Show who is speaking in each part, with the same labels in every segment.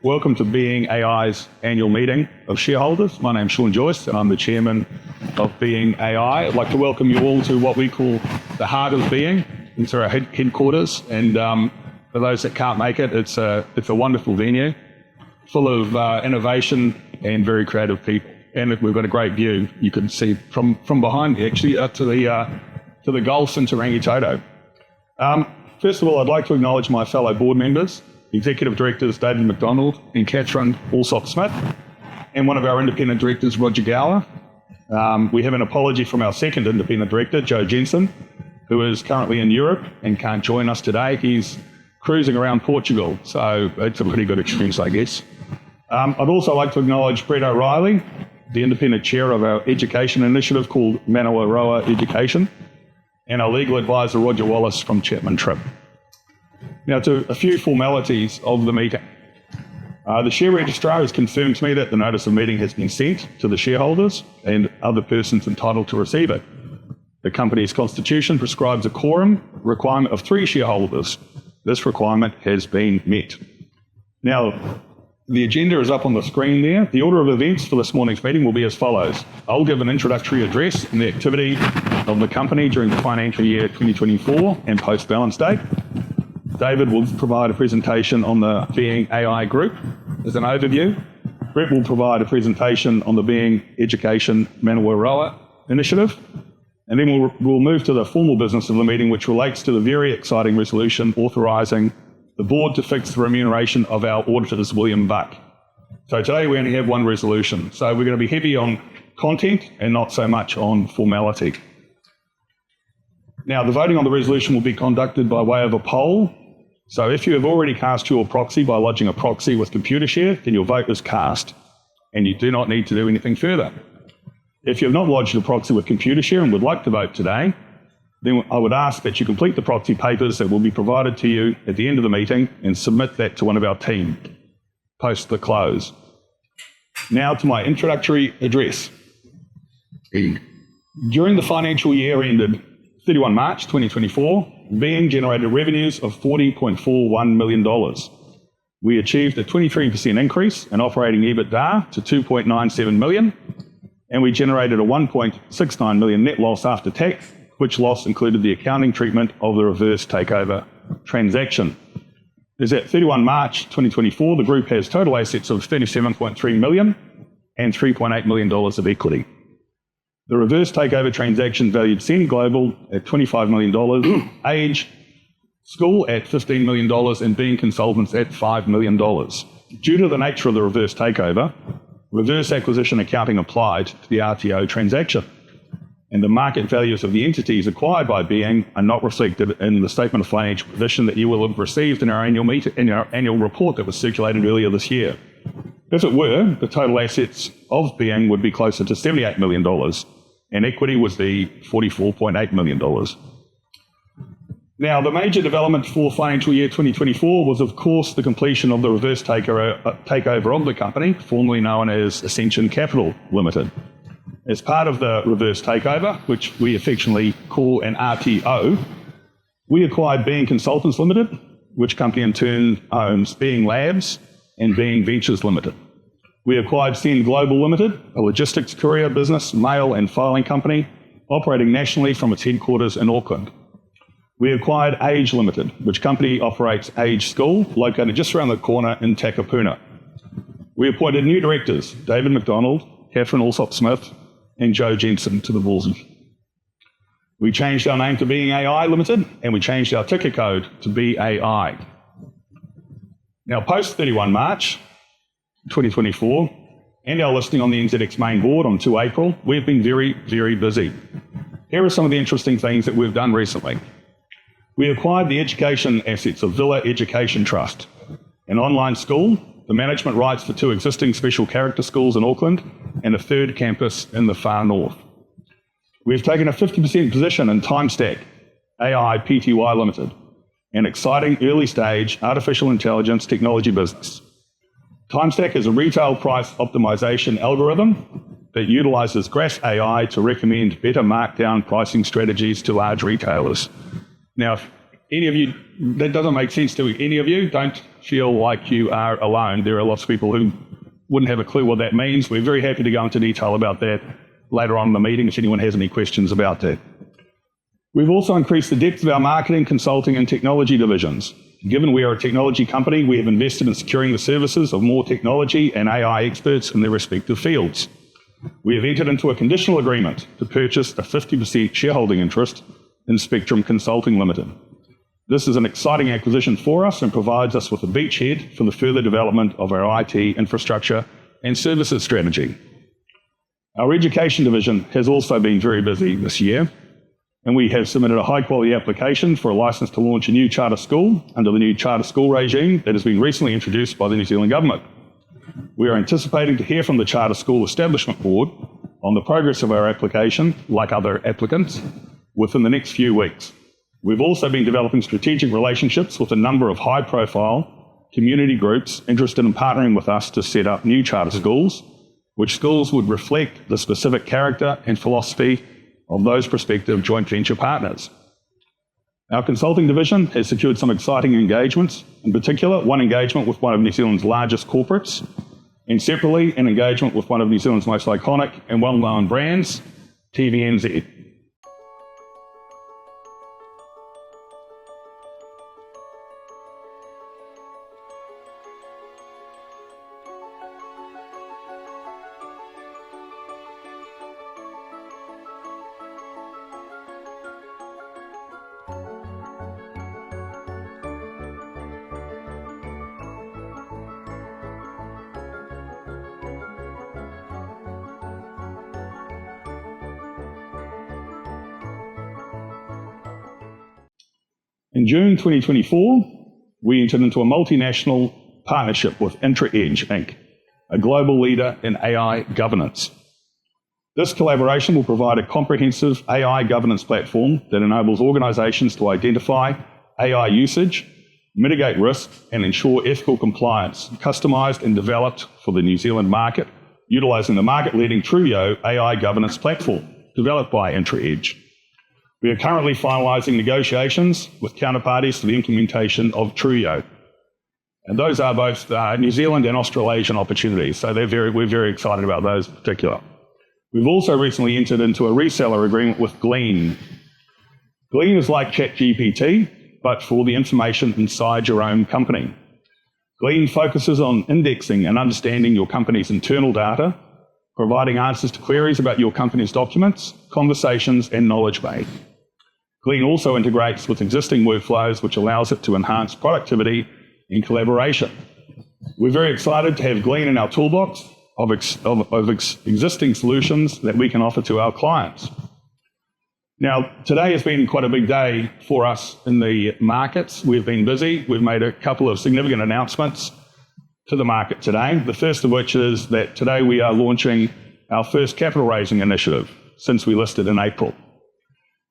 Speaker 1: Welcome to Being AI's annual meeting of shareholders. My name's Sean Joyce and I'm the chairman of Being AI. I'd like to welcome you all to what we call the heart of Being, into our headquarters. And for those that can't make it, it's a wonderful venue full of innovation and very creative people. And we've got a great view. You can see from behind me actually to the Gulf and to Rangitoto. First of all, I'd like to acknowledge my fellow board members, Executive Directors David McDonald and Catherine Alsop-Smith, and one of our independent directors, Roger Gower. We have an apology from our second independent director, Joe Jensen, who is currently in Europe and can't join us today. He's cruising around Portugal, so it's a pretty good experience, I guess. I'd also like to acknowledge Brett O'Reilly, the independent chair of our education initiative called Manawaroa Education, and our legal advisor, Roger Wallace from Chapman Tripp. Now to a few formalities of the meeting. The share registrar has confirmed to me that the notice of meeting has been sent to the shareholders and other persons entitled to receive it. The company's constitution prescribes a quorum requirement of 3 shareholders. This requirement has been met. Now, the agenda is up on the screen there. The order of events for this morning's meeting will be as follows. I'll give an introductory address on the activity of the company during the financial year 2024 and post-balance date. David will provide a presentation on the Being AI Group as an overview. Brett will provide a presentation on the Being Education Manawaroa initiative. And then we'll move to the formal business of the meeting, which relates to the very exciting resolution authorising the board to fix the remuneration of our auditors, William Buck. So today we only have one resolution. So we're going to be heavy on content and not so much on formality. Now, the voting on the resolution will be conducted by way of a poll. So if you have already cast your proxy by lodging a proxy with Computershare, then your vote is cast and you do not need to do anything further. If you have not lodged a proxy with Computershare and would like to vote today, then I would ask that you complete the proxy papers that will be provided to you at the end of the meeting and submit that to one of our team post the close. Now to my introductory address. During the financial year ended 31 March 2024, Being generated revenues of $40.41 million. We achieved a 23% increase in operating EBITDA to $2.97 million, and we generated a $1.69 million net loss after tax, which loss included the accounting treatment of the reverse takeover transaction. As at 31 March 2024, the group has total assets of $37.3 million and $3.8 million of equity. The reverse takeover transaction valued Send Global at $25 million, Age School at $15 million, and Being Consultants at $5 million. Due to the nature of the reverse takeover, reverse acquisition accounting applied to the RTO transaction, and the market values of the entities acquired by Being are not reflected in the statement of financial position that you will have received in our annual report that was circulated earlier this year. If it were, the total assets of Being would be closer to $78 million, and equity would be $44.8 million. Now, the major development for financial year 2024 was, of course, the completion of the reverse takeover of the company, formerly known as Ascension Capital Limited. As part of the reverse takeover, which we affectionately call an RTO, we acquired Being Consultants Limited, which company in turn owns Being Labs and Being Ventures Limited. We acquired Send Global Limited, a logistics courier business, mail and filing company, operating nationally from its headquarters in Auckland. We acquired Age Limited, which company operates Age School, located just around the corner in Takapuna. We appointed new directors, David McDonald, Catherine Alsop-Smith, and Joe Jensen to the board. We changed our name to Being AI Limited, and we changed our ticker code to BAI. Now, post 31 March 2024, and our listing on the NZX main board on 2 April, we've been very, very busy. Here are some of the interesting things that we've done recently. We acquired the education assets of Villa Education Trust, an online school, the management rights for 2 existing special character schools in Auckland, and a 3rd campus in the far north. We've taken a 50% position in TimeStack, AI Pty Limited, an exciting early-stage artificial intelligence technology business. TimeStack is a retail price optimization algorithm that utilises Graph AI to recommend better markdown pricing strategies to large retailers. Now, any of you, that doesn't make sense to any of you, don't feel like you are alone. There are lots of people who wouldn't have a clue what that means. We're very happy to go into detail about that later on in the meeting if anyone has any questions about that. We've also increased the depth of our marketing, consulting and technology divisions. Given we are a technology company, we have invested in securing the services of more technology and AI experts in their respective fields. We have entered into a conditional agreement to purchase a 50% shareholding interest in Spectrum Consulting Limited. This is an exciting acquisition for us and provides us with a beachhead for the further development of our IT infrastructure and services strategy. Our education division has also been very busy this year, and we have submitted a high-quality application for a licence to launch a new charter school under the new charter school regime that has been recently introduced by the New Zealand Government. We are anticipating to hear from the Charter School Establishment Board on the progress of our application, like other applicants, within the next few weeks. We've also been developing strategic relationships with a number of high-profile community groups interested in partnering with us to set up new charter schools, which schools would reflect the specific character and philosophy of those prospective joint venture partners. Our consulting division has secured some exciting engagements, in particular one engagement with one of New Zealand's largest corporates, and separately an engagement with one of New Zealand's most iconic and well-known brands, TVNZ. In June 2024, we entered into a multinational partnership with IntraEdge Inc., a global leader in AI governance. This collaboration will provide a comprehensive AI governance platform that enables organisations to identify AI usage, mitigate risk, and ensure ethical compliance, customised and developed for the New Zealand market, utilising the market-leading Truyo AI governance platform, developed by IntraEdge. We are currently finalising negotiations with counterparties for the implementation of Truyo. And those are both New Zealand and Australasian opportunities, so we're very excited about those in particular. We've also recently entered into a reseller agreement with Glean. Glean is like ChatGPT, but for the information inside your own company. Glean focuses on indexing and understanding your company's internal data, providing answers to queries about your company's documents, conversations, and knowledge base. Glean also integrates with existing workflows, which allows it to enhance productivity and collaboration. We're very excited to have Glean in our toolbox of existing solutions that we can offer to our clients. Now, today has been quite a big day for us in the markets. We've been busy. We've made a couple of significant announcements to the market today. The first of which is that today we are launching our first capital raising initiative since we listed in April.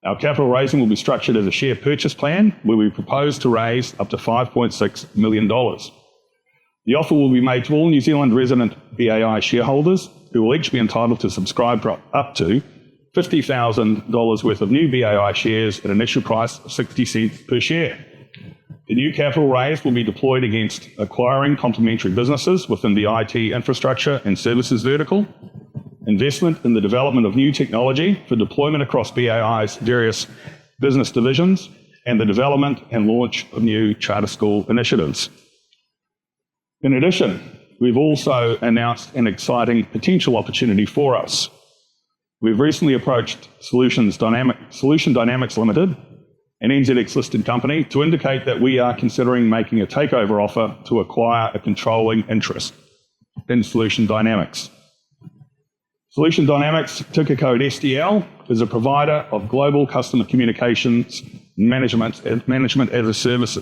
Speaker 1: Our capital raising will be structured as a share purchase plan where we propose to raise up to $5.6 million. The offer will be made to all New Zealand resident BAI shareholders who will each be entitled to subscribe for up to $50,000 worth of new BAI shares at an initial price of 60 cents per share. The new capital raise will be deployed against acquiring complementary businesses within the IT infrastructure and services vertical, investment in the development of new technology for deployment across BAI's various business divisions, and the development and launch of new charter school initiatives. In addition, we've also announced an exciting potential opportunity for us. We've recently approached Solution Dynamics Limited, an NZX-listed company, to indicate that we are considering making a takeover offer to acquire a controlling interest in Solution Dynamics. Solution Dynamics, ticker code SDL, is a provider of global customer communications management as a service.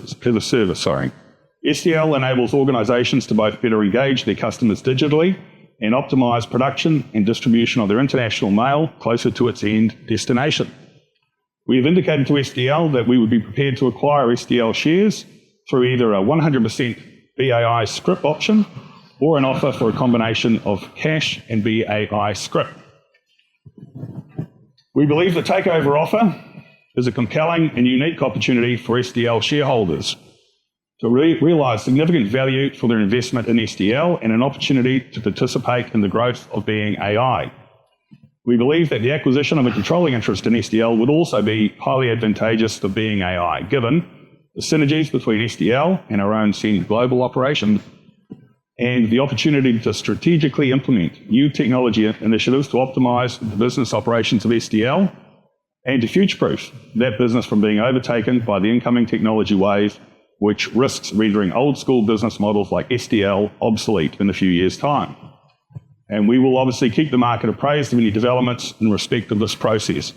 Speaker 1: SDL enables organisations to both better engage their customers digitally and optimise production and distribution of their international mail closer to its end destination. We have indicated to SDL that we would be prepared to acquire SDL shares through either a 100% BAI scrip option or an offer for a combination of cash and BAI scrip. We believe the takeover offer is a compelling and unique opportunity for SDL shareholders to realise significant value for their investment in SDL and an opportunity to participate in the growth of Being AI. We believe that the acquisition of a controlling interest in SDL would also be highly advantageous for Being AI, given the synergies between SDL and our own senior global operations and the opportunity to strategically implement new technology initiatives to optimise the business operations of SDL and to future-proof that business from being overtaken by the incoming technology wave, which risks rendering old-school business models like SDL obsolete in a few years' time. And we will obviously keep the market appraised of any developments in respect of this process.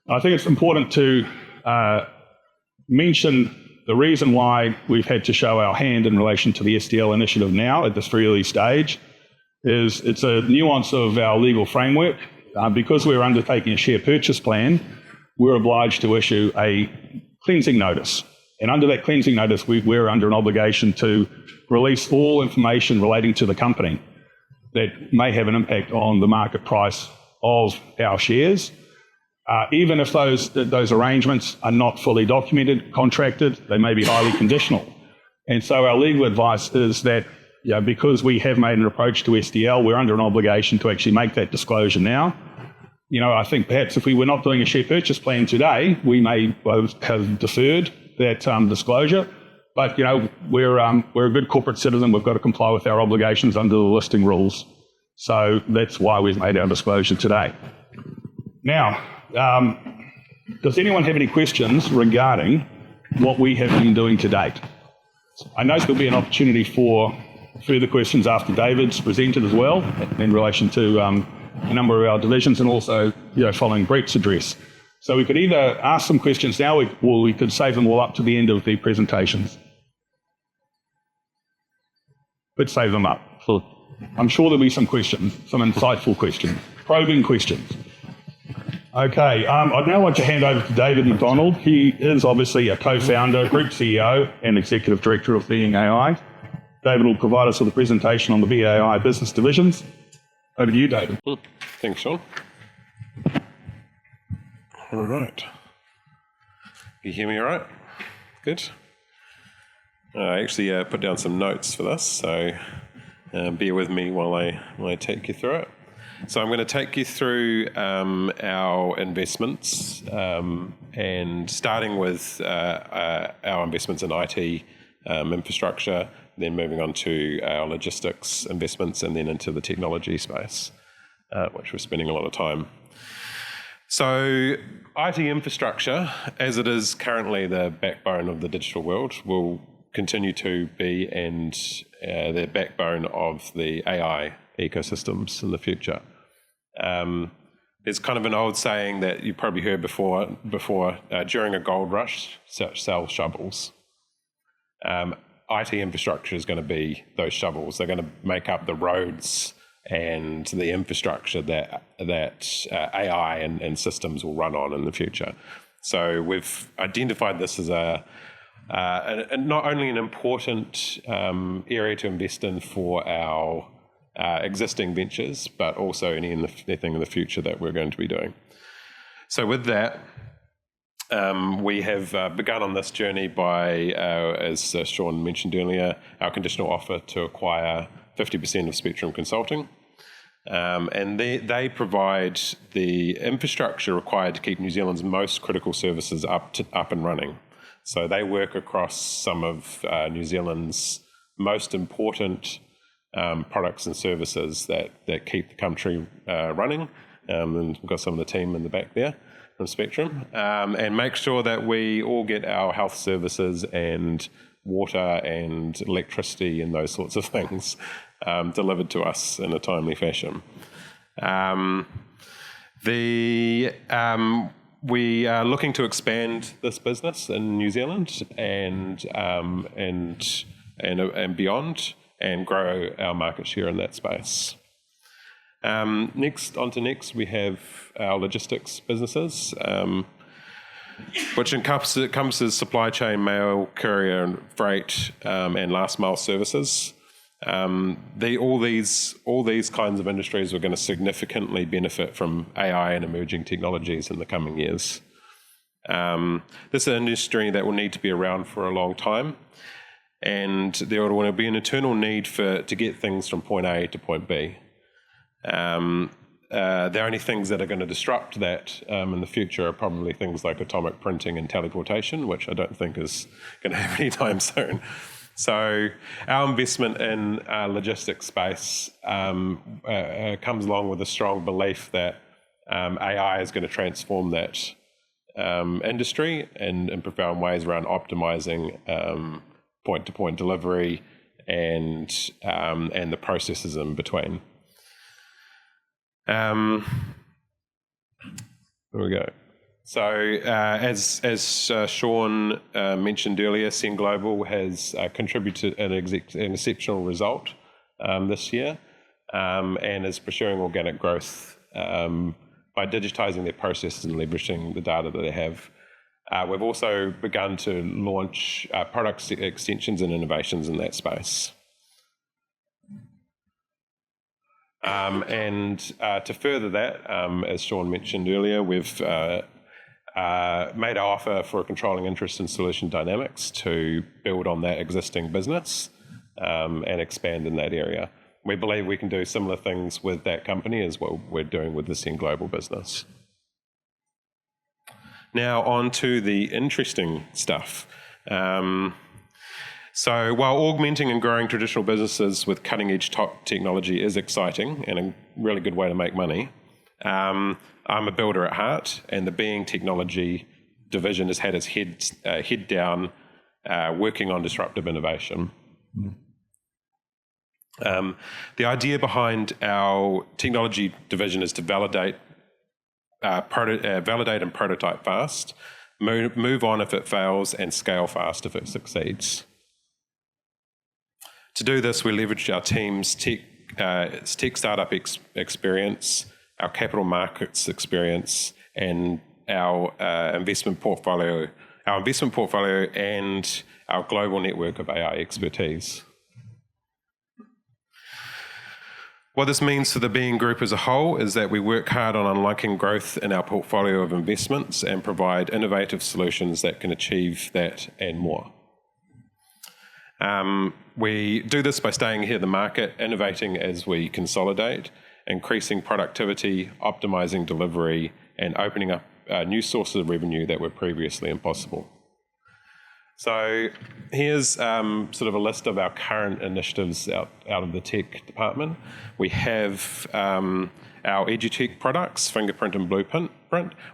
Speaker 1: I think it's important to mention the reason why we've had to show our hand in relation to the SDL initiative now at this very early stage is it's a nuance of our legal framework. Because we're undertaking a share purchase plan, we're obliged to issue a cleansing notice. And under that cleansing notice, we're under an obligation to release all information relating to the company that may have an impact on the market price of our shares. Even if those arrangements are not fully documented, contracted, they may be highly conditional. And so our legal advice is that because we have made an approach to SDL, we're under an obligation to actually make that disclosure now. I think perhaps if we were not doing a share purchase plan today, we may have deferred that disclosure. But we're a good corporate citizen. We've got to comply with our obligations under the listing rules. So that's why we've made our disclosure today. Now, does anyone have any questions regarding what we have been doing to date? I know there'll be an opportunity for further questions after David's presented as well in relation to a number of our divisions and also following Brett's address. So we could either ask some questions now or we could save them all up to the end of the presentations. Let's save them up. I'm sure there'll be some questions, some insightful questions, probing questions. Okay, I'd now like to hand over to David McDonald. He is obviously a co-founder, group CEO and executive director of Being AI. David will provide us with a presentation on the Being AI business divisions. Over to you, David.
Speaker 2: Thanks, Sean. All right. You hear me all right? Good. I actually put down some notes for this, so bear with me while I take you through it. So I'm going to take you through our investments and starting with our investments in IT infrastructure, then moving on to our logistics investments and then into the technology space, which we're spending a lot of time. So IT infrastructure, as it is currently the backbone of the digital world, will continue to be the backbone of the AI ecosystems in the future. There's kind of an old saying that you probably heard before during a gold rush, sell shovels. IT infrastructure is going to be those shovels. They're going to make up the roads and the infrastructure that AI and systems will run on in the future. So we've identified this as not only an important area to invest in for our existing ventures, but also anything in the future that we're going to be doing. So with that, we have begun on this journey by, as Sean mentioned earlier, our conditional offer to acquire 50% of Spectrum Consulting. And they provide the infrastructure required to keep New Zealand's most critical services up and running. So they work across some of New Zealand's most important products and services that keep the country running. And we've got some of the team in the back there from Spectrum, and make sure that we all get our health services and water and electricity and those sorts of things delivered to us in a timely fashion. We are looking to expand this business in New Zealand and beyond, and grow our market share in that space. Next, we have our logistics businesses, which encompasses supply chain, mail, courier, and freight, and last mile services. All these kinds of industries are going to significantly benefit from AI and emerging technologies in the coming years. This is an industry that will need to be around for a long time, and there will be an eternal need to get things from point A to point B. The only things that are going to disrupt that in the future are probably things like atomic printing and teleportation, which I don't think is going to happen anytime soon. So our investment in logistics space comes along with a strong belief that AI is going to transform that industry in profound ways around optimizing point-to-point delivery and the processes in between. There we go. So as Sean mentioned earlier, Sen Global has contributed an exceptional result this year and is pursuing organic growth by digitising their processes and leveraging the data that they have. We've also begun to launch product extensions and innovations in that space. And to further that, as Sean mentioned earlier, we've made our offer for a controlling interest in Solution Dynamics to build on that existing business and expand in that area. We believe we can do similar things with that company as what we're doing with the Sen Global business. Now on to the interesting stuff. So while augmenting and growing traditional businesses with cutting-edge top technology is exciting and a really good way to make money, I'm a builder at heart, and the Being Technology division has had its head down working on disruptive innovation. The idea behind our technology division is to validate and prototype fast, move on if it fails, and scale fast if it succeeds. To do this, we leverage our team's tech startup experience, our capital markets experience, and our investment portfolio and our global network of AI expertise. What this means for the Being Group as a whole is that we work hard on unlocking growth in our portfolio of investments and provide innovative solutions that can achieve that and more. We do this by staying ahead of the market, innovating as we consolidate, increasing productivity, optimizing delivery, and opening up new sources of revenue that were previously impossible. So here's sort of a list of our current initiatives out of the tech department. We have our EduTech products, Fingerprint and Blueprint,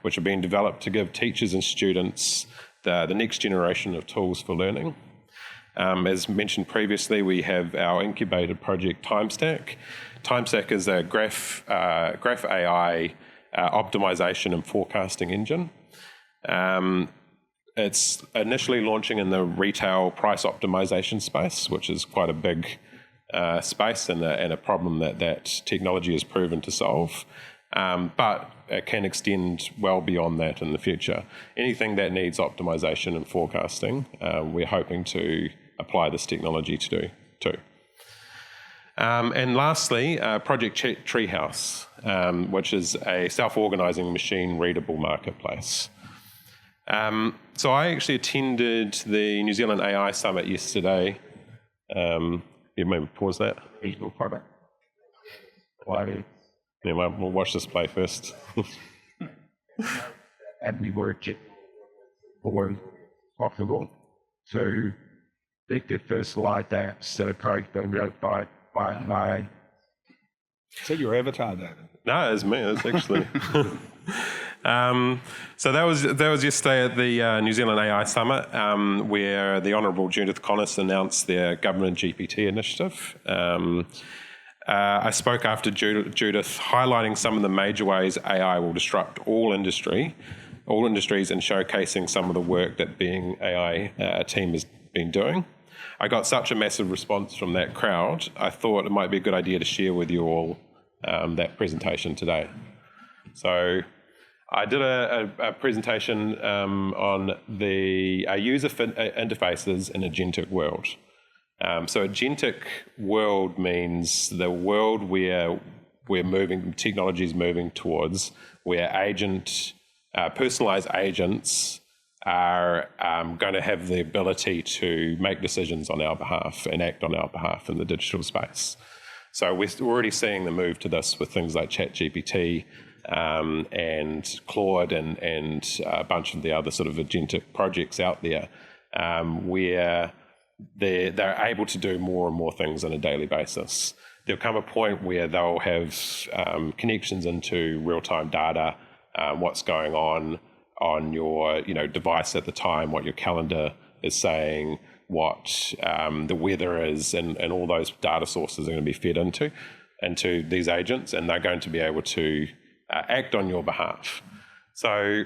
Speaker 2: which are being developed to give teachers and students the next generation of tools for learning. As mentioned previously, we have our incubated project TimeStack. TimeStack is a graph AI optimization and forecasting engine. It's initially launching in the retail price optimization space, which is quite a big space and a problem that technology has proven to solve. But it can extend well beyond that in the future. Anything that needs optimization and forecasting, we're hoping to apply this technology to do too. And lastly, Project Treehouse, which is a self-organizing machine-readable marketplace. So I actually attended the New Zealand AI Summit yesterday. You maybe pause that. Yeah, we'll watch this play first.
Speaker 3: And we worked it for possible. So they did first slide that set of code that wrote by my.
Speaker 1: So your avatar, David?
Speaker 2: No, it's me. It's actually. So that was yesterday at the New Zealand AI Summit, where the Honourable Judith Conness announced their government GPT initiative. I spoke after Judith, highlighting some of the major ways AI will disrupt all industries, and showcasing some of the work that Being AI team has been doing. I got such a massive response from that crowd, I thought it might be a good idea to share with you all that presentation today. So I did a presentation on the user interfaces in a agentic world. So agentic world means the world where technology is moving towards, where personalized agents are going to have the ability to make decisions on our behalf and act on our behalf in the digital space. So we're already seeing the move to this with things like ChatGPT and Claude and a bunch of the other sort of agentic projects out there, where they're able to do more and more things on a daily basis. There'll come a point where they'll have connections into real-time data, what's going on your device at the time, what your calendar is saying, what the weather is, and all those data sources are going to be fed into these agents, and they're going to be able to act on your behalf. So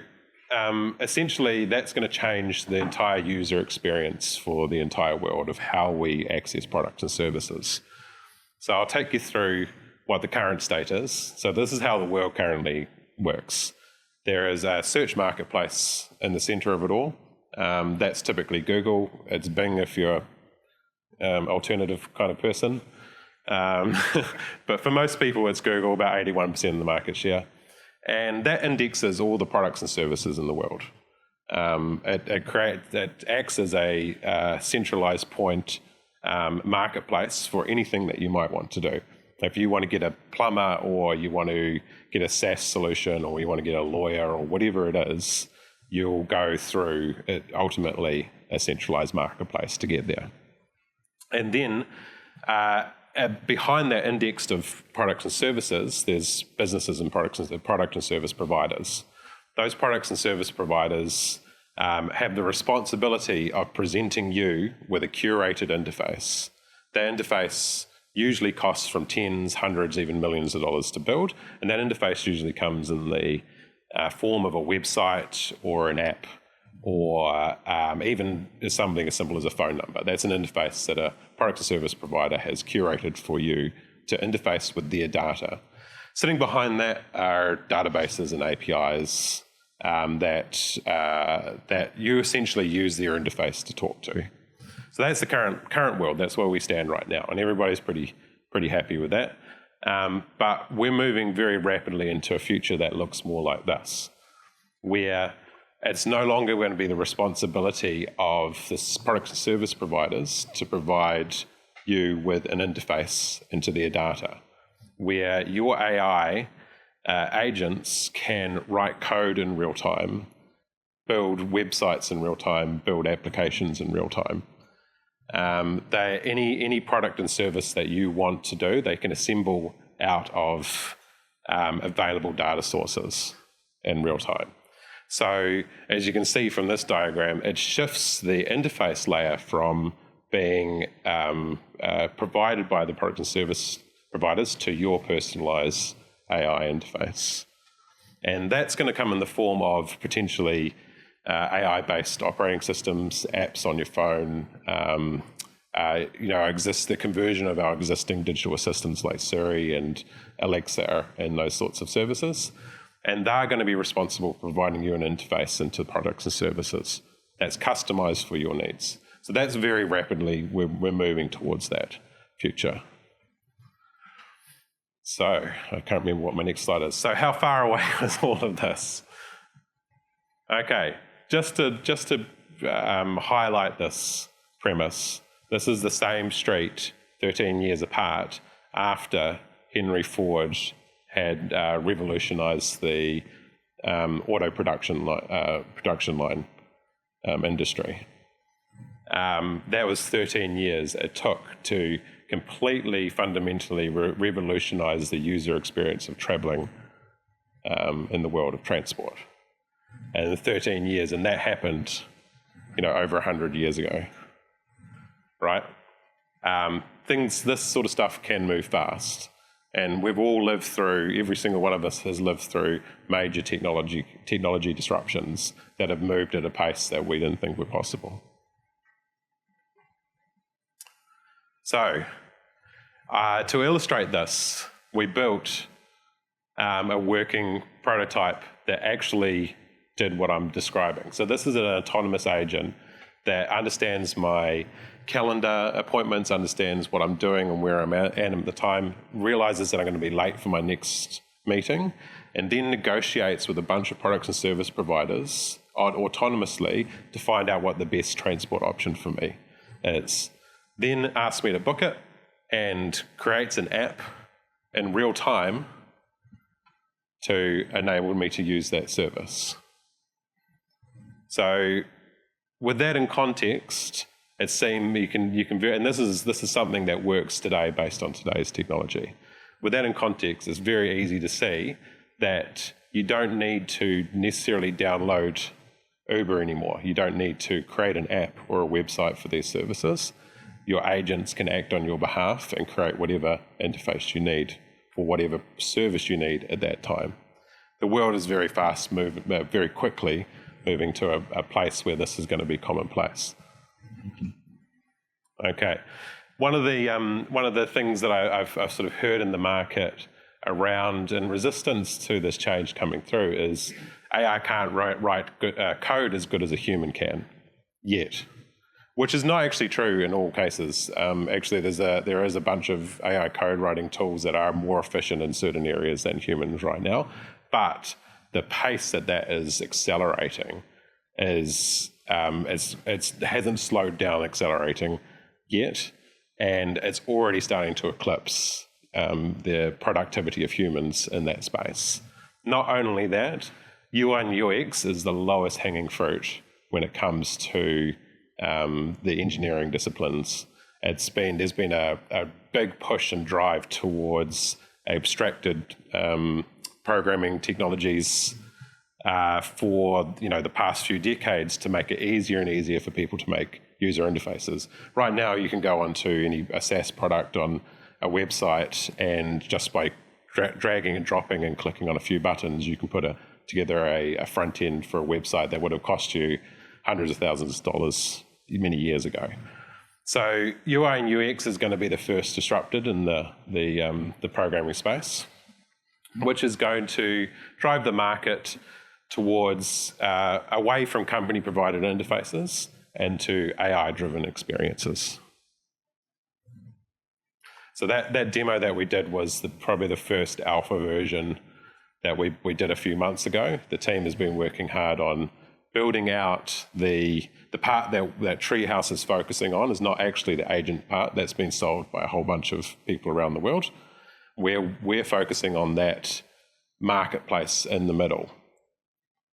Speaker 2: essentially, that's going to change the entire user experience for the entire world of how we access products and services. So I'll take you through what the current state is. So this is how the world currently works. There is a search marketplace in the center of it all. That's typically Google. It's Bing if you're an alternative kind of person. But for most people, it's Google, about 81% of the market share. And that indexes all the products and services in the world. It acts as a centralized point marketplace for anything that you might want to do. If you want to get a plumber, or you want to get a SaaS solution, or you want to get a lawyer, or whatever it is, you'll go through ultimately a centralized marketplace to get there. And then behind that index of products and services, there's businesses and product and service providers. Those products and service providers have the responsibility of presenting you with a curated interface. The interface usually costs from tens, hundreds, even millions of dollars to build, and that interface usually comes in the form of a website or an app, or even something as simple as a phone number. That's an interface that a product or service provider has curated for you to interface with their data. Sitting behind that are databases and APIs that you essentially use their interface to talk to. So that's the current world. That's where we stand right now, and everybody's pretty happy with that. But we're moving very rapidly into a future that looks more like this, where it's no longer going to be the responsibility of the product and service providers to provide you with an interface into their data, where your AI agents can write code in real time, build websites in real time, build applications in real time. Any product and service that you want to do, they can assemble out of available data sources in real time. So as you can see from this diagram, it shifts the interface layer from being provided by the product and service providers to your personalized AI interface. And that's going to come in the form of potentially AI-based operating systems, apps on your phone, the conversion of our existing digital assistants like Siri and Alexa and those sorts of services. And they're going to be responsible for providing you an interface into products and services that's customized for your needs. So that's very rapidly, we're moving towards that future. So I can't remember what my next slide is. So how far away is all of this? Okay, just to highlight this premise, this is the same street 13 years apart after Henry Ford had revolutionized the auto production line industry. That was 13 years it took to completely, fundamentally revolutionize the user experience of traveling in the world of transport. And 13 years, and that happened, over 100 years ago, right? This sort of stuff can move fast. And we've all lived through, every single one of us has lived through major technology disruptions that have moved at a pace that we didn't think were possible. So, to illustrate this, we built a working prototype that actually did what I'm describing. So this is an autonomous agent that understands my calendar appointments, understands what I'm doing and where I'm at the time, realizes that I'm going to be late for my next meeting, and then negotiates with a bunch of products and service providers autonomously to find out what the best transport option for me is. Then asks me to book it and creates an app in real time to enable me to use that service. So with that in context, it seems you can and this is something that works today based on today's technology. With that in context, it's very easy to see that you don't need to necessarily download Uber anymore. You don't need to create an app or a website for these services. Your agents can act on your behalf and create whatever interface you need for whatever service you need at that time. The world is very fast moving, very quickly moving to a place where this is going to be commonplace. Okay, one of the things that I've sort of heard in the market around in resistance to this change coming through is AI can't write good, code as good as a human can yet, which is not actually true in all cases. Actually, there is a bunch of AI code writing tools that are more efficient in certain areas than humans right now, but the pace that is accelerating is it hasn't slowed down accelerating yet, and it's already starting to eclipse the productivity of humans in that space. Not only that, UI and UX is the lowest hanging fruit when it comes to the engineering disciplines. There's been a big push and drive towards abstracted programming technologies for the past few decades to make it easier and easier for people to make user interfaces. Right now, you can go onto a SaaS product on a website, and just by dragging and dropping and clicking on a few buttons, you can put together a front end for a website that would have cost you hundreds of thousands of dollars many years ago. So UI and UX is going to be the first disrupted in the programming space, which is going to drive the market towards away from company-provided interfaces and to AI-driven experiences. So that demo that we did was probably the first alpha version that we did a few months ago. The team has been working hard on building out the part that Treehouse is focusing on is not actually the agent part. That's been solved by a whole bunch of people around the world. We're focusing on that marketplace in the middle.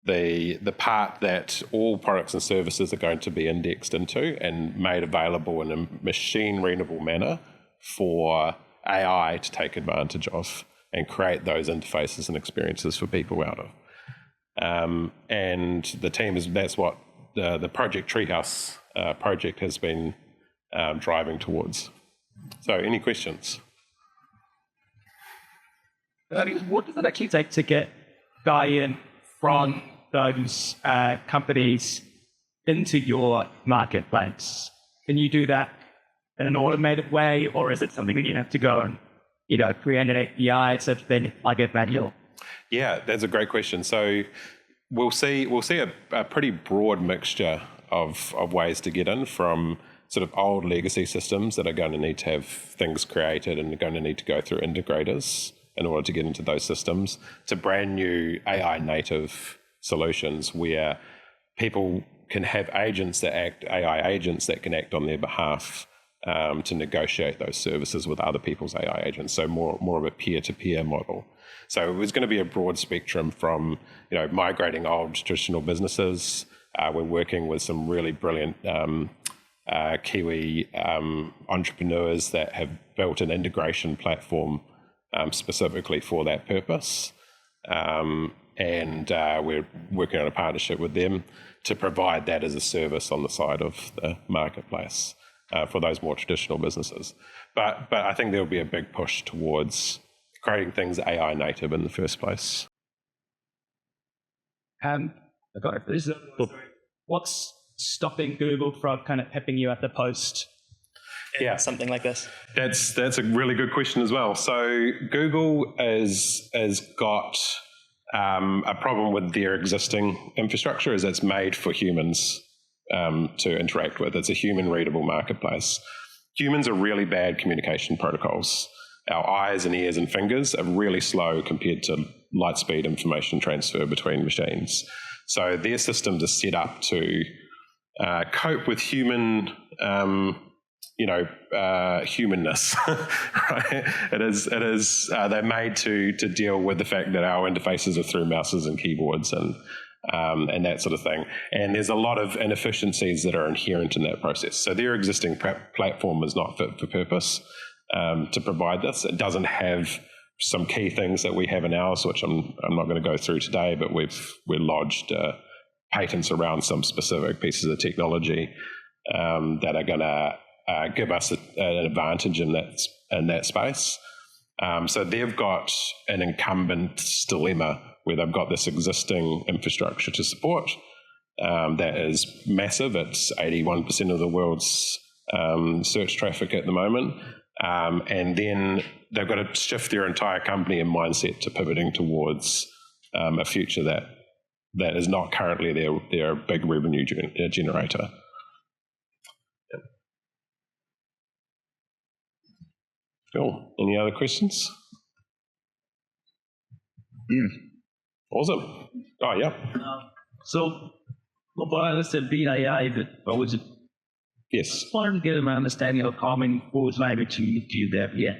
Speaker 2: The part that all products and services are going to be indexed into and made available in a machine-readable manner for AI to take advantage of and create those interfaces and experiences for people out of. And the team that's what the Project Treehouse project has been driving towards. So any questions?
Speaker 4: What does it actually take to get buy-in from those companies into your marketplace? Can you do that in an automated way, or is it something that you have to go and create an API such that I get manual?
Speaker 2: Yeah, that's a great question. So we'll see a pretty broad mixture of ways to get in, from sort of old legacy systems that are going to need to have things created and are going to need to go through integrators in order to get into those systems, to brand new AI native solutions where people can have agents that act, AI agents that can act on their behalf to negotiate those services with other people's AI agents. So more of a peer-to-peer model. So it was going to be a broad spectrum from migrating old traditional businesses. We're working with some really brilliant Kiwi entrepreneurs that have built an integration platform specifically for that purpose. And we're working on a partnership with them to provide that as a service on the side of the marketplace for those more traditional businesses. But I think there'll be a big push towards creating things AI native in the first place.
Speaker 4: What's stopping Google from kind of pepping you at the post?
Speaker 2: Yeah,
Speaker 4: something like this.
Speaker 2: That's a really good question as well. So Google has got a problem with their existing infrastructure, as it's made for humans to interact with. It's a human-readable marketplace. Humans are really bad communication protocols. Our eyes and ears and fingers are really slow compared to light-speed information transfer between machines. So their systems are set up to cope with human, humanness. Right? It is. They're made to deal with the fact that our interfaces are through mouses and keyboards and that sort of thing. And there's a lot of inefficiencies that are inherent in that process. So their existing platform is not fit for purpose to provide this. It doesn't have some key things that we have in ours, which I'm not going to go through today, but we're lodged patents around some specific pieces of technology that are going to give us an advantage in that space. So they've got an incumbent's dilemma where they've got this existing infrastructure to support that is massive. It's 81% of the world's search traffic at the moment. And then they've got to shift their entire company and mindset to pivoting towards a future that is not currently their big revenue generator. Yep. Cool. Any other questions? Awesome. Oh, yeah.
Speaker 4: I understand being AI, but was it?
Speaker 2: Yes.
Speaker 4: I wanted to get an understanding of how many roles maybe to do that. Yeah.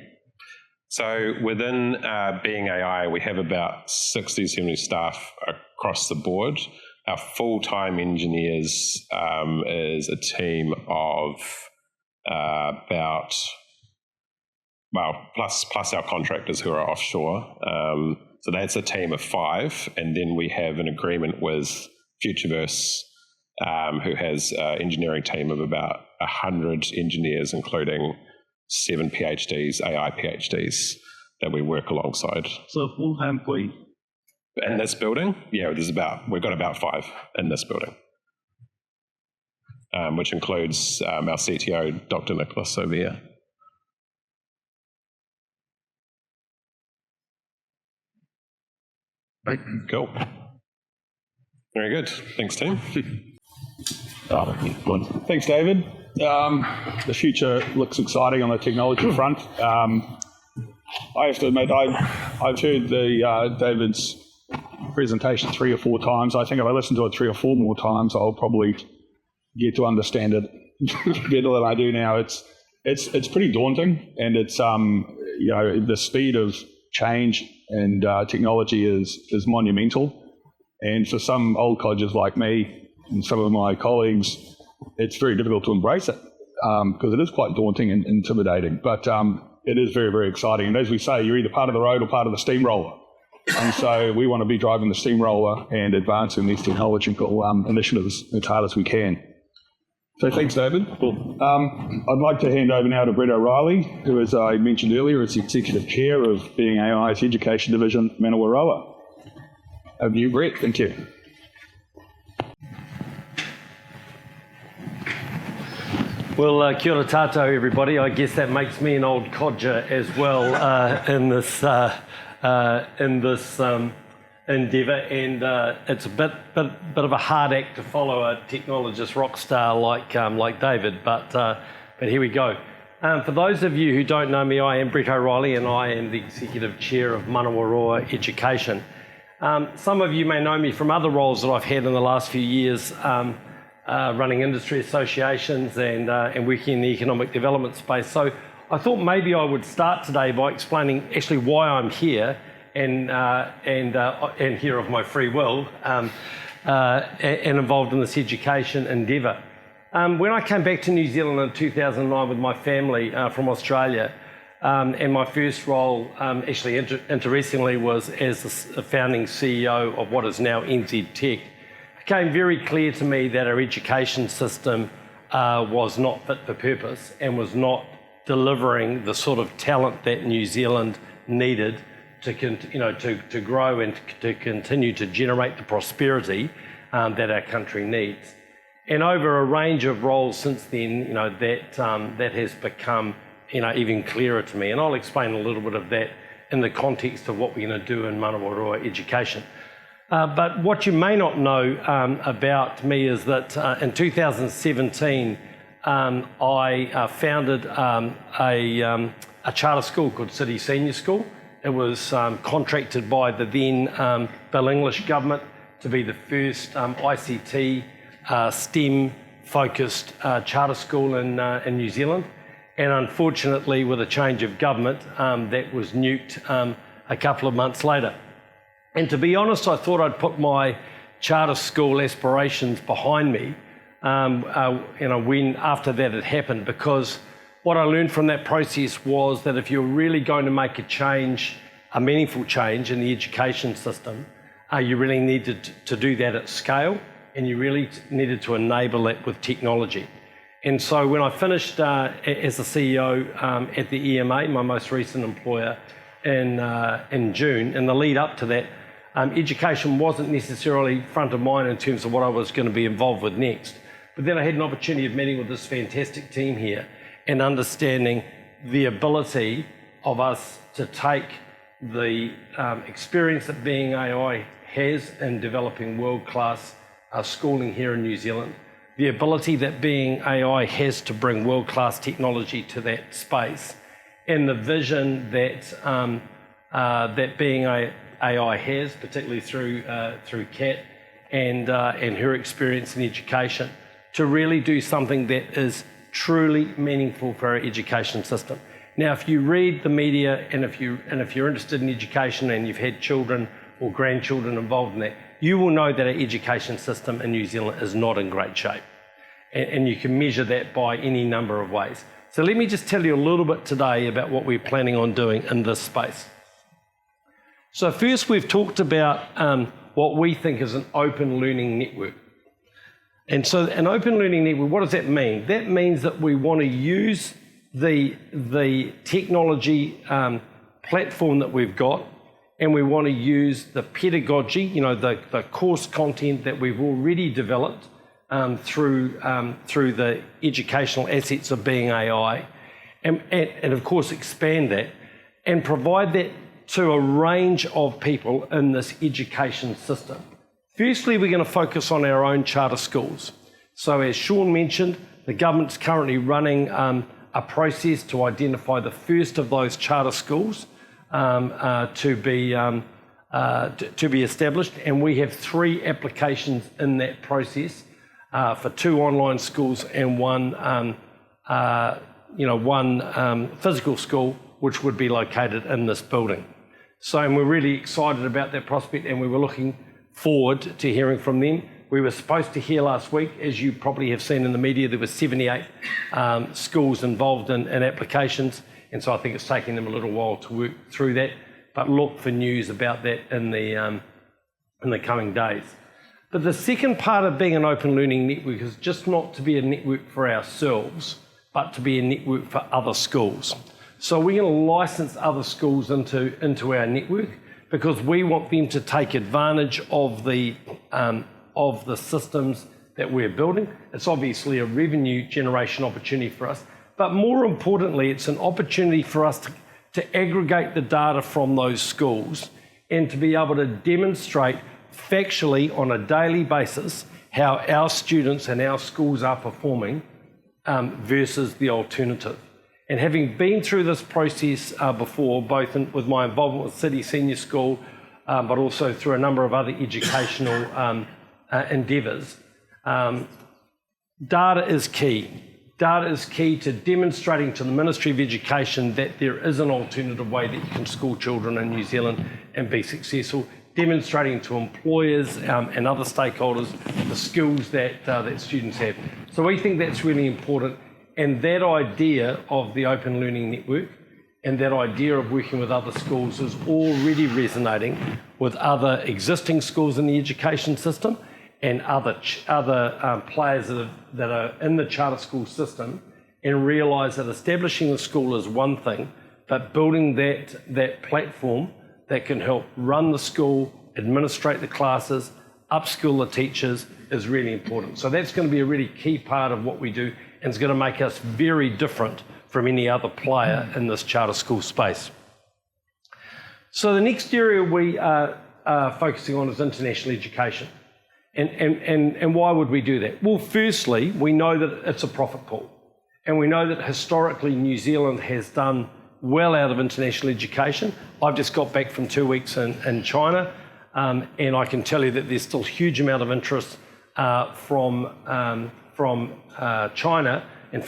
Speaker 2: So within Being AI, we have about 60, 70 staff across the board. Our full-time engineers is a team of plus our contractors who are offshore. So that's a team of 5. And then we have an agreement with Futureverse, who has an engineering team of about 100 engineers, including 7 PhDs, AI PhDs, that we work alongside.
Speaker 4: So full-time employee.
Speaker 2: In this building, yeah, we've got about 5 in this building, which includes our CTO, Dr. Nicholas, over here. Cool. Very good. Thanks, team.
Speaker 1: Thanks, David. The future looks exciting on the technology front. I have to admit, I've heard David's presentation 3 or 4 times. I think if I listen to it 3 or 4 more times, I'll probably get to understand it better than I do now. It's pretty daunting, and it's the speed of change and technology is monumental. And for some old codgers like me and some of my colleagues, it's very difficult to embrace it because it is quite daunting and intimidating. But it is very, very exciting. And as we say, you're either part of the road or part of the steamroller. And so we want to be driving the steamroller and advancing these technological initiatives as hard as we can. So thanks, David. Cool. I'd like to hand over now to Brett O'Reilly, who, as I mentioned earlier, is the Executive Chair of Being AI's Education Division, Manawaroa. Over to you, Brett. Thank you.
Speaker 5: Well, kia ora tātou, everybody. I guess that makes me an old codger as well in this endeavour, and it's a bit of a hard act to follow a technologist rock star like David, but here we go. For those of you who don't know me, I am Brett O'Reilly, and I am the Executive Chair of Manawaroa Education. Some of you may know me from other roles that I've had in the last few years, running industry associations and working in the economic development space. So I thought maybe I would start today by explaining actually why I'm here and here of my free will and involved in this education endeavour. When I came back to New Zealand in 2009 with my family from Australia, and my first role, actually interestingly, was as the founding CEO of what is now NZ Tech, it became very clear to me that our education system was not fit for purpose and was not delivering the sort of talent that New Zealand needed to grow and to continue to generate the prosperity that our country needs. And over a range of roles since then, that has become even clearer to me. And I'll explain a little bit of that in the context of what we're going to do in Manawaroa Education. But what you may not know about me is that in 2017, I founded a charter school called City Senior School. It was contracted by the then Bill English government to be the first ICT STEM-focused charter school in New Zealand. And unfortunately, with a change of government, that was nuked a couple of months later. And to be honest, I thought I'd put my charter school aspirations behind me when after that had happened, because what I learned from that process was that if you're really going to make a change, a meaningful change in the education system, you really needed to do that at scale, and you really needed to enable it with technology. And so when I finished as a CEO at the EMA, my most recent employer, in June, in the lead up to that, education wasn't necessarily front of mind in terms of what I was going to be involved with next. But then I had an opportunity of meeting with this fantastic team here and understanding the ability of us to take the experience that Being AI has in developing world-class schooling here in New Zealand, the ability that Being AI has to bring world-class technology to that space, and the vision that that Being AI has, particularly through Kat and her experience in education, to really do something that is truly meaningful for our education system. Now, if you read the media and if you're interested in education and you've had children or grandchildren involved in that, you will know that our education system in New Zealand is not in great shape. And you can measure that by any number of ways. So let me just tell you a little bit today about what we're planning on doing in this space. So first, we've talked about what we think is an open learning network. And so an open learning network, what does that mean? That means that we want to use the technology platform that we've got, and we want to use the pedagogy, the course content that we've already developed through the educational assets of Being AI, and of course expand that and provide that to a range of people in this education system. Firstly, we're going to focus on our own charter schools. So as Sean mentioned, the government's currently running a process to identify the first of those charter schools to be established, and we have 3 applications in that process for 2 online schools and one physical school, which would be located in this building. So, and we're really excited about that prospect, and we were looking forward to hearing from them. We were supposed to hear last week, as you probably have seen in the media, there were 78 schools involved in applications, and so I think it's taking them a little while to work through that, but look for news about that in the coming days. But the second part of being an open learning network is just not to be a network for ourselves, but to be a network for other schools. So we're going to license other schools into our network because we want them to take advantage of the systems that we're building. It's obviously a revenue generation opportunity for us, but more importantly, it's an opportunity for us to aggregate the data from those schools and to be able to demonstrate factually on a daily basis how our students and our schools are performing versus the alternative. And having been through this process before, both with my involvement with City Senior School, but also through a number of other educational endeavours, data is key. Data is key to demonstrating to the Ministry of Education that there is an alternative way that you can school children in New Zealand and be successful, demonstrating to employers and other stakeholders the skills that students have. So we think that's really important. And that idea of the open learning network and that idea of working with other schools is already resonating with other existing schools in the education system and other players that are in the charter school system, and realise that establishing the school is one thing, but building that platform that can help run the school, administrate the classes, upskill the teachers is really important. So that's going to be a really key part of what we do, and it's going to make us very different from any other player in this charter school space. So the next area we are focusing on is international education. And why would we do that? Well, firstly, we know that it's a profit pool. And we know that historically New Zealand has done well out of international education. I've just got back from 2 weeks in China, and I can tell you that there's still a huge amount of interest from China and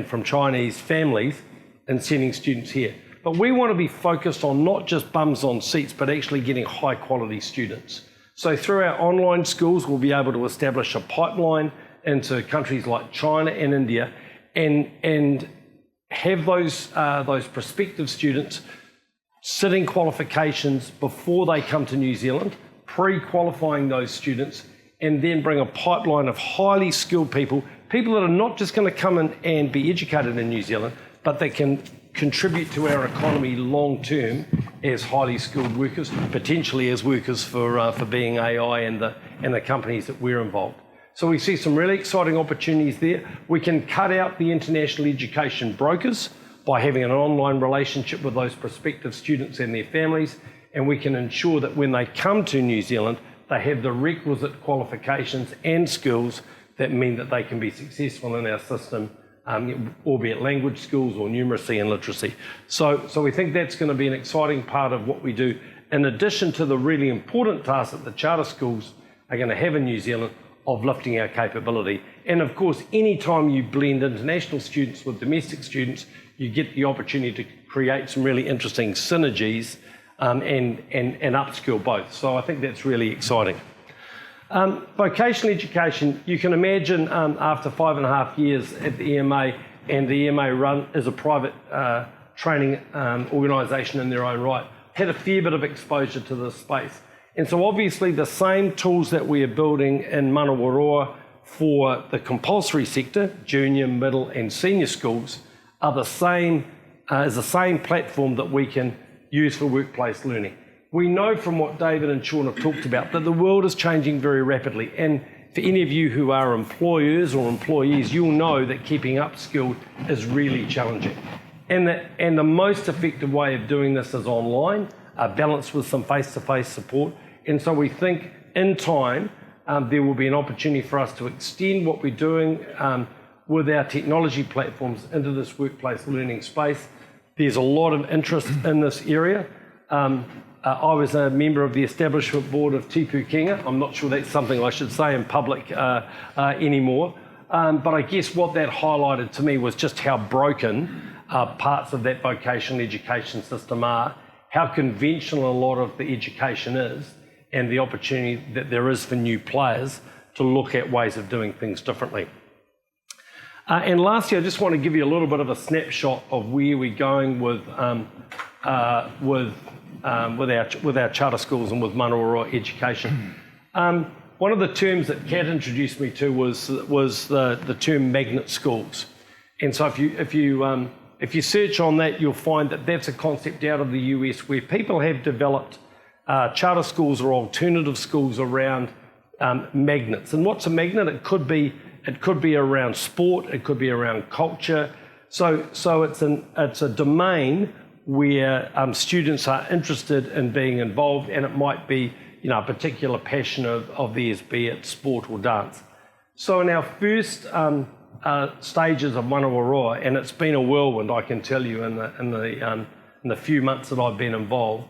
Speaker 5: from Chinese families in sending students here. But we want to be focused on not just bums on seats, but actually getting high quality students. So through our online schools, we'll be able to establish a pipeline into countries like China and India, and have those prospective students sitting qualifications before they come to New Zealand, pre-qualifying those students, and then bring a pipeline of highly skilled people that are not just going to come in and be educated in New Zealand, but that can contribute to our economy long term as highly skilled workers, potentially as workers for being AI and the companies that we're involved. So we see some really exciting opportunities there. We can cut out the international education brokers by having an online relationship with those prospective students and their families, and we can ensure that when they come to New Zealand, they have the requisite qualifications and skills that mean that they can be successful in our system, albeit language skills or numeracy and literacy. So we think that's going to be an exciting part of what we do, in addition to the really important task that the charter schools are going to have in New Zealand of lifting our capability. And of course, any time you blend international students with domestic students, you get the opportunity to create some really interesting synergies and upskill both. So I think that's really exciting. Vocational education, you can imagine after 5.5 years at the EMA, and the EMA run is a private training organisation in their own right, had a fair bit of exposure to this space. And so obviously the same tools that we are building in Manawaroa for the compulsory sector, junior, middle and senior schools, are the same platform that we can use for workplace learning. We know from what David and Sean have talked about that the world is changing very rapidly, and for any of you who are employers or employees, you'll know that keeping upskilled is really challenging. And the most effective way of doing this is online, balanced with some face-to-face support. And so we think in time there will be an opportunity for us to extend what we're doing with our technology platforms into this workplace learning space. There's a lot of interest in this area. I was a member of the establishment board of Tipu Kinga. I'm not sure that's something I should say in public anymore. But I guess what that highlighted to me was just how broken parts of that vocational education system are, how conventional a lot of the education is, and the opportunity that there is for new players to look at ways of doing things differently. And lastly, I just want to give you a little bit of a snapshot of where we're going with our charter schools and with Manawaroa education. One of the terms that Kat introduced me to was the term magnet schools. And so if you search on that, you'll find that that's a concept out of the US where people have developed charter schools or alternative schools around magnets. And what's a magnet? It could be around sport, it could be around culture. So it's a domain where students are interested in being involved, and it might be a particular passion of theirs, be it sport or dance. So in our first stages of Manawaroa, and it's been a whirlwind, I can tell you, in the few months that I've been involved,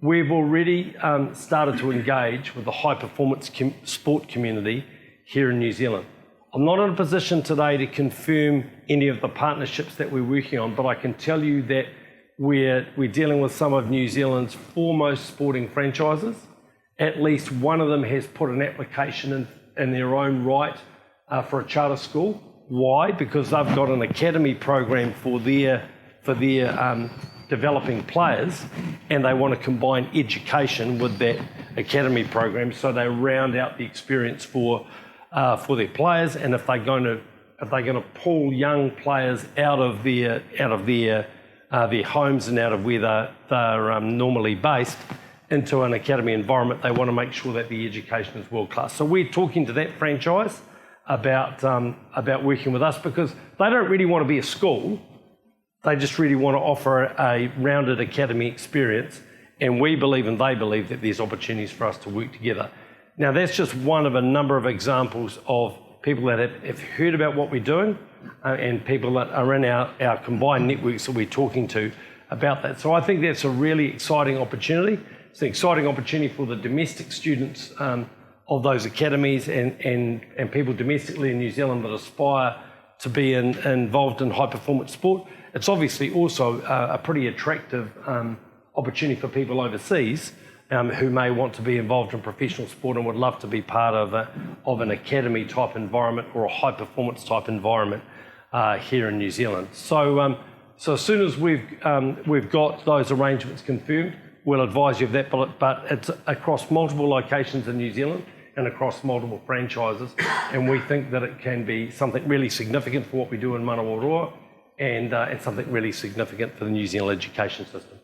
Speaker 5: we've already started to engage with the high performance sport community here in New Zealand. I'm not in a position today to confirm any of the partnerships that we're working on, but I can tell you that we're dealing with some of New Zealand's foremost sporting franchises. At least one of them has put an application in their own right for a charter school. Why? Because they've got an academy program for their developing players, and they want to combine education with that academy program, so they round out the experience for their players. And if they're going to pull young players out of their homes and out of where they're normally based into an academy environment, they want to make sure that the education is world class. So we're talking to that franchise about working with us, because they don't really want to be a school. They just really want to offer a rounded academy experience, and we believe and they believe that there's opportunities for us to work together. Now, that's just one of a number of examples of people that have heard about what we're doing and people that are in our combined networks that we're talking to about that. So I think that's a really exciting opportunity. it's an exciting opportunity for the domestic students of those academies and people domestically in New Zealand that aspire to be involved in high performance sport. It's obviously also a pretty attractive opportunity for people overseas who may want to be involved in professional sport and would love to be part of an academy type environment or a high performance type environment here in New Zealand. So as soon as we've got those arrangements confirmed, we'll advise you of that, but it's across multiple locations in New Zealand and across multiple franchises, and we think that it can be something really significant for what we do in Manawaroa and something really significant for the New Zealand education system.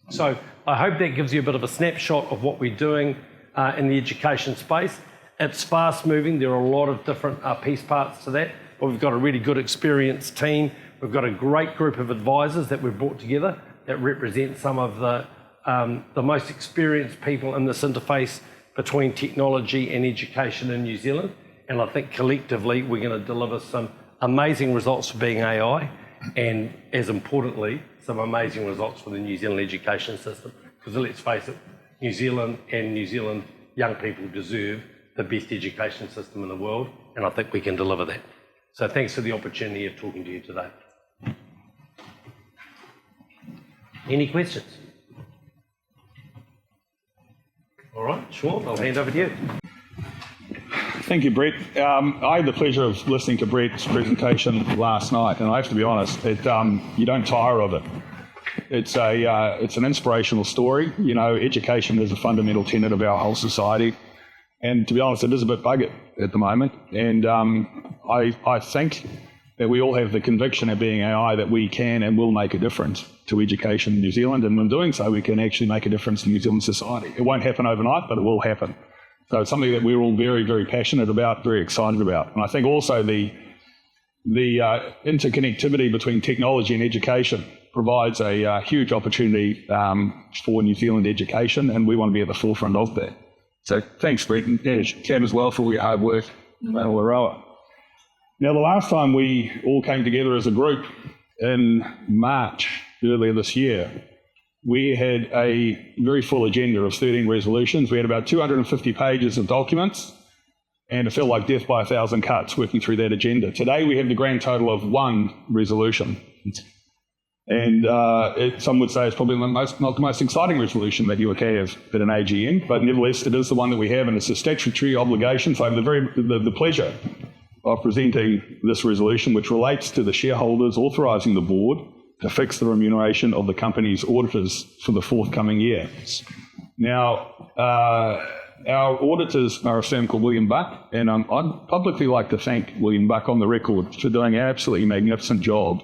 Speaker 5: So I hope that gives you a bit of a snapshot of what we're doing in the education space. It's fast moving. There are a lot of different piece parts to that, but we've got a really good experienced team. We've got a great group of advisors that we've brought together that represent some of the most experienced people in this interface between technology and education in New Zealand. And I think collectively we're going to deliver some amazing results for being AI and, as importantly, some amazing results for the New Zealand education system. Because let's face it, New Zealand and New Zealand young people deserve the best education system in the world, and I think we can deliver that. So thanks for the opportunity of talking to you today. Any questions? All right, Sean, I'll hand over to you.
Speaker 1: Thank you, Brett. I had the pleasure of listening to Brett's presentation last night, and I have to be honest, you don't tire of it. It's an inspirational story. You know, education is a fundamental tenet of our whole society, and to be honest, it is a bit buggered at the moment. And I think that we all have the conviction of being AI that we can and will make a difference to education in New Zealand, and in doing so, we can actually make a difference in New Zealand society. It won't happen overnight, but it will happen. So it's something that we're all very, very passionate about, very excited about. And I think also the interconnectivity between technology and education provides a huge opportunity for New Zealand education, and we want to be at the forefront of that. So thanks, Brett, and Cam as well for all your hard work in Manawaroa. Now, the last time we all came together as a group in March earlier this year, we had a very full agenda of 13 resolutions. We had about 250 pages of documents, and it felt like death by 1,000 cuts working through that agenda. Today we have the grand total of one resolution. And some would say it's probably not the most exciting resolution that you would have at an AGM, but nevertheless it is the one that we have, and it's a statutory obligation. So I have the pleasure of presenting this resolution, which relates to the shareholders authorising the board to fix the remuneration of the company's auditors for the forthcoming year. Now, our auditors are a firm called William Buck, and I'd publicly like to thank William Buck on the record for doing an absolutely magnificent job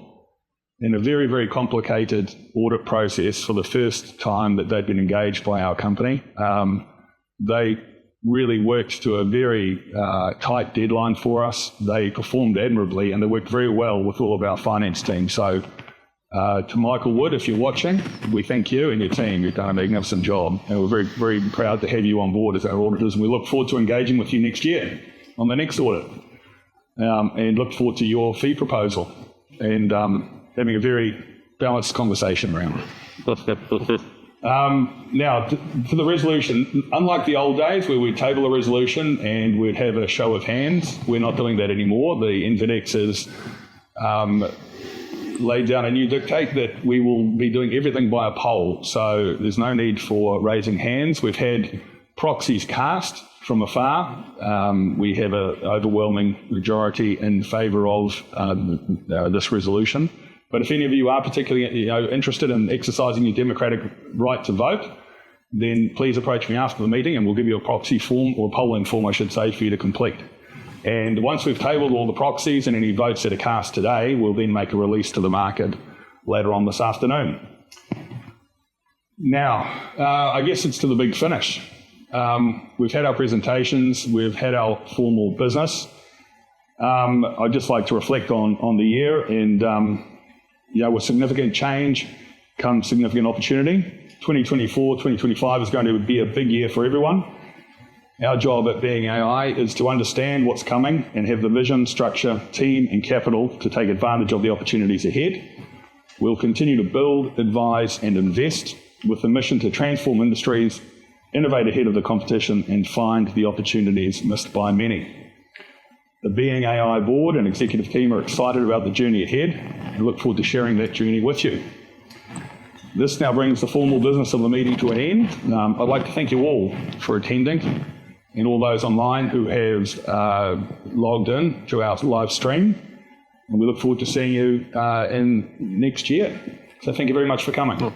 Speaker 1: in a very, very complicated audit process for the first time that they'd been engaged by our company. They really worked to a very tight deadline for us. They performed admirably, and they worked very well with all of our finance team. So to Michael Wood, if you're watching, we thank you and your team. You've done a magnificent job, and we're very, very proud to have you on board as our auditors, and we look forward to engaging with you next year on the next audit, and look forward to your fee proposal and having a very balanced conversation around it. Now, for the resolution, unlike the old days where we'd table a resolution and we'd have a show of hands, we're not doing that anymore. The NZX has laid down a new dictate that we will be doing everything by a poll, so there's no need for raising hands. We've had proxies cast from afar. We have an overwhelming majority in favour of this resolution. But if any of you are particularly interested in exercising your democratic right to vote, then please approach me after the meeting and we'll give you a proxy form, or a polling form I should say, for you to complete. And once we've tabled all the proxies and any votes that are cast today, we'll then make a release to the market later on this afternoon. Now, I guess it's to the big finish. We've had our presentations, we've had our formal business. I'd just like to reflect on the year, and with significant change comes significant opportunity. 2024, 2025 is going to be a big year for everyone. Our job at Being AI is to understand what's coming and have the vision, structure, team and capital to take advantage of the opportunities ahead. We'll continue to build, advise and invest with the mission to transform industries, innovate ahead of the competition, and find the opportunities missed by many. The Being AI board and executive team are excited about the journey ahead and look forward to sharing that journey with you. This now brings the formal business of the meeting to an end. I'd like to thank you all for attending and all those online who have logged in to our live stream. And we look forward to seeing you in next year. So thank you very much for coming.